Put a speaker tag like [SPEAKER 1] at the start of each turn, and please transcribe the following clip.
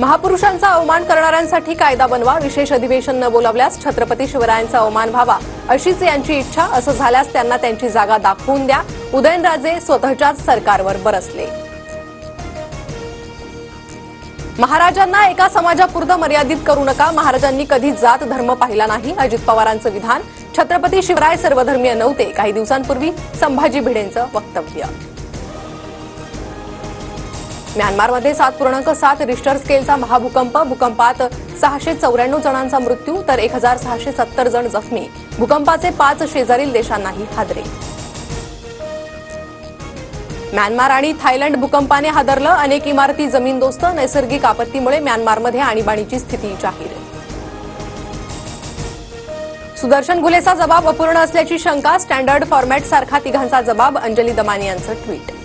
[SPEAKER 1] महापुरुषांचा अवमान करणाऱ्यांसाठी कायदा बनवा, विशेष अधिवेशन न बोलावल्यास छत्रपती शिवरायांचा अवमान व्हावा अशीच यांची इच्छा, असं झाल्यास त्यांना त्यांची जागा दाखवून द्या. उदयनराजे स्वतःच्याच सरकारवर बरसले. महाराजांना एका समाजापुरतं मर्यादित करू नका, महाराजांनी कधी जात धर्म पाहिला नाही, अजित पवारांचं विधान. छत्रपती शिवराय सर्वधर्मीय नव्हते, काही दिवसांपूर्वी संभाजी भिडेंचं वक्तव्य. म्यानमारमध्ये 7.7 रिश्टर स्केलचा महाभूकंप, भूकंपात 694 जणांचा मृत्यू तर 1670 जण जखमी. भूकंपाचे 5 शेजारील देशांनाही हादरे. म्यानमार आणि थायलंड भूकंपाने हादरलं, अनेक इमारती जमीनदोस्त. नैसर्गिक आपत्तीमुळे म्यानमारमध्ये आणीबाणीची स्थिती जाहीर. सुदर्शन घुलेचा जबाब अपूर्ण असल्याची शंका, स्टँडर्ड फॉर्मॅट सारखा तिघांचा जबाब. अंजली दमानी यांचं ट्विट.